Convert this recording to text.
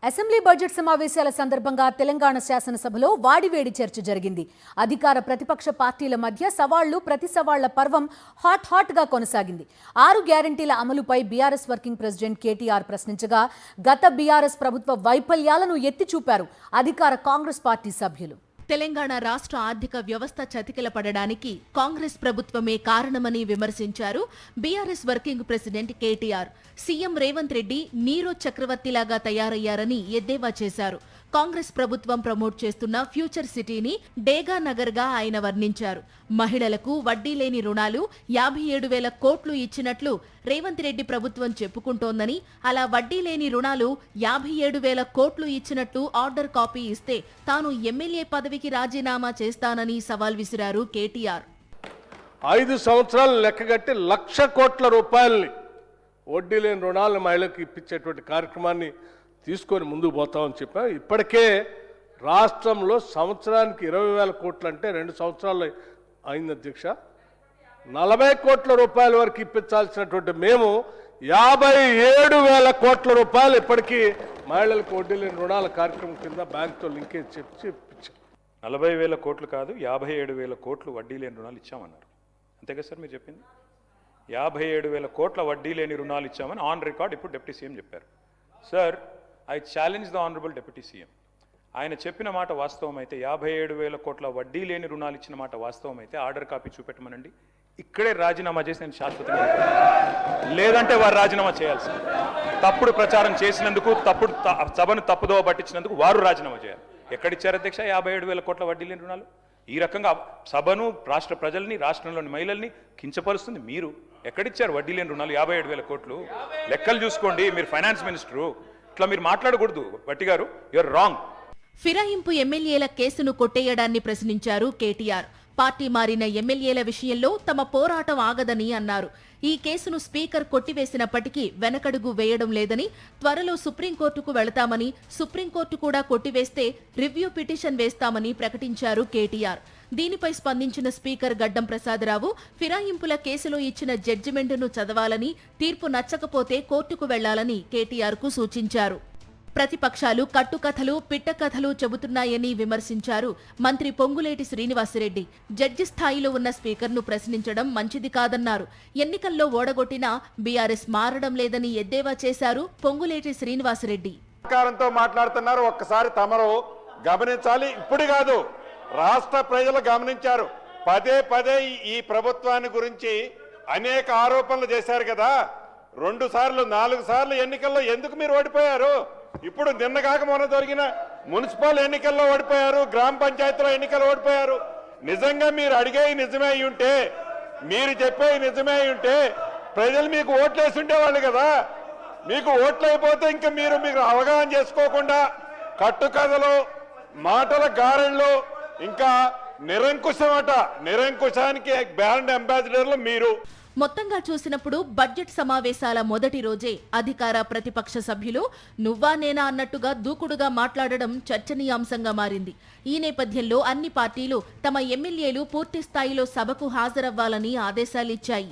Assembly budget సమావేశాల సందర్భంగా తెలంగాణ శాసనసభలో వాడివేడి చర్చ జరిగింది. అధికార ప్రతిపక్ష పార్టీల మధ్య సవాళ్లు ప్రతి సవాళ్ల పర్వం హాట్ గా కొనసాగింది. 6 గ్యారంటీల అమలుపై బీఆర్ఎస్ వర్కింగ్ ప్రెసిడెంట్ కేటీఆర్ ప్రశ్నించగా గత బీఆర్ఎస్ ప్రభుత్వ వైఫల్యాలను ఎత్తి చూపారు అధికార కాంగ్రెస్ పార్టీ సభ్యులు. తెలంగాణ రాష్ట్ర ఆర్థిక వ్యవస్థ చతికిలపడడానికి కాంగ్రెస్ ప్రభుత్వమే కారణమని విమర్శించారు BRS working president KTR. CM Revanth Reddy Nero చక్రవర్తిలాగా తయారయ్యారని ఎద్దేవా చేశారు. కాంగ్రెస్ ప్రభుత్వం ప్రమోట్ చేస్తున్న ఫ్యూచర్ సిటీని డేగా నగర్ గా ఆయన వర్ణించారు. మహిళలకు వడ్డీ లేని రుణాలు 57,000 కోట్లు ఇచ్చినట్లు రేవంత్ రెడ్డి ప్రభుత్వం చెప్పుకుంటోందని, అలా వడ్డీ లేని రుణాలు 57,000 కోట్లు ఇచ్చినట్టు ఆర్డర్ కాపీ ఇస్తే తాను ఎమ్మెల్యే పదవికి రాజీనామా చేస్తానని సవాల్ విసిరారు కేటీఆర్. 5 సంవత్సరాలు లెక్కగట్టి 1,00,000 కోట్ల రూపాయలని వడ్డీ లేని రుణాలను మహిళలకు ఇప్పించేటువంటి కార్యక్రమాన్ని తీసుకొని ముందుకు పోతామని చెప్పా. ఇప్పటికే రాష్ట్రంలో సంవత్సరానికి 20,000 కోట్లు అంటే 2 సంవత్సరాలు అయింది అధ్యక్ష. 40 కోట్ల రూపాయల వరకు ఇప్పించాల్సినటువంటి మేము 57,000 కోట్ల రూపాయలు ఇప్పటికీ మహిళలకు వడ్డీ లేని రుణాల కార్యక్రమం కింద బ్యాంకుతో లింకేజ్ చెప్పి ఇప్పించాం. 40,000 కోట్లు కాదు, 57,000 కోట్లు వడ్డీ లేని రుణాలు ఇచ్చామన్నారు. అంతేగా సార్ మీరు చెప్పింది? 57,000 కోట్ల వడ్డీ లేని రుణాలు ఇచ్చామని ఆన్ రికార్డ్ ఇప్పుడు డిప్యూటీ సీఎం చెప్పారు. Sir, I challenge the honourable deputy CM. ఆయన చెప్పిన మాట వాస్తవం అయితే, 57,000 కోట్ల వడ్డీ లేని రుణాలు ఇచ్చిన మాట వాస్తవం అయితే ఆర్డర్ కాపీ చూపెట్టమనండి. ఇక్కడే రాజీనామా చేసి నేను శాశ్వతంగా, లేదంటే వారు రాజీనామా చేయాల్సి, తప్పుడు ప్రచారం చేసినందుకు, సభను తప్పుదోవ పట్టించినందుకు వారు రాజీనామా చేయాలి. ఎక్కడిచ్చారు అధ్యక్ష 57,000 కోట్ల వడ్డీ లేని రుణాలు? ఈ రకంగా సభను, రాష్ట్ర ప్రజల్ని, రాష్ట్రంలోని మహిళల్ని కించపరుస్తుంది మీరు. ఎక్కడిచ్చారు వడ్డీ లేని రుణాలు 57,000 కోట్లు? లెక్కలు చూసుకోండి, మీరు ఫైనాన్స్ మినిస్టరు, ఇట్లా మీరు మాట్లాడకూడదు. భట్టి గారు, యూఆర్ రాంగ్. ఫిరాయింపు ఎమ్మెల్యేల కేసును కొట్టేయడాన్ని ప్రశ్నించారు కేటీఆర్. పార్టీ మారిన ఎమ్మెల్యేల విషయంలో తమ పోరాటం ఆగదని అన్నారు. ఈ కేసును స్పీకర్ కొట్టివేసినప్పటికీ వెనకడుగు వేయడం లేదని, త్వరలో సుప్రీంకోర్టుకు వెళతామని, సుప్రీంకోర్టు కూడా కొట్టివేస్తే రివ్యూ పిటిషన్ వేస్తామని ప్రకటించారు కేటీఆర్. దీనిపై స్పందించిన స్పీకర్ గడ్డం ప్రసాదరావు ఫిరాయింపుల కేసులో ఇచ్చిన జడ్జిమెంటును చదవాలని, తీర్పు నచ్చకపోతే కోర్టుకు వెళ్లాలని కేటీఆర్కు సూచించారు. ప్రతిపక్షాలు కట్టుకథలు, పిట్టకథలు చెబుతున్నాయని విమర్శించారు మంత్రి పొంగులేటి శ్రీనివాసరెడ్డి. జడ్జి స్థాయిలో ఉన్న స్పీకర్ను ప్రశ్నించడం మంచిది కాదన్నారు. ఎన్నికల్లో ఓడగొట్టినా బీఆర్ఎస్ మారడం లేదని ఎద్దేవా చేశారు పొంగులేటి శ్రీనివాసరెడ్డి. మాట్లాడుతున్నారు, ఒక్కసారి తమరు గమనించాలి. ఇప్పుడు కాదు, రాష్ట్ర ప్రజలు గమనించారు. పదే ఈ ప్రభుత్వాన్ని గురించి అనేక ఆరోపణలు చేశారు కదా. 2 సార్లు 4 సార్లు ఎన్నికల్లో ఎందుకు మీరు ఓడిపోయారు? ఇప్పుడు నిన్నగాక మొన్న జరిగిన మున్సిపల్ ఎన్నికల్లో ఓడిపోయారు, గ్రామ పంచాయతీలో ఎన్నికల్లో ఓడిపోయారు. నిజంగా మీరు అడిగేవి నిజమే అయి ఉంటే, మీరు చెప్పేవి నిజమే అయి ఉంటే ప్రజలు మీకు ఓట్లేసి ఉండేవాళ్ళు కదా. మీకు ఓట్లు అయిపోతే ఇంకా మీరు అవగాహన చేసుకోకుండా కట్టుకథలు, మాటల గారెళ్ళు, ఇంకా నిరంకుశానికి బ్రాండ్ అంబాసిడర్లు మీరు. మొత్తంగా చూసినప్పుడు బడ్జెట్ సమావేశాల మొదటి రోజే అధికార ప్రతిపక్ష సభ్యులు నువ్వా నేనా అన్నట్టుగా దూకుడుగా మాట్లాడడం చర్చనీయాంశంగా మారింది. ఈ నేపథ్యంలో అన్ని పార్టీలు తమ ఎమ్మెల్యేలు పూర్తి స్థాయిలో సభకు హాజరవ్వాలని ఆదేశాలిచ్చాయి.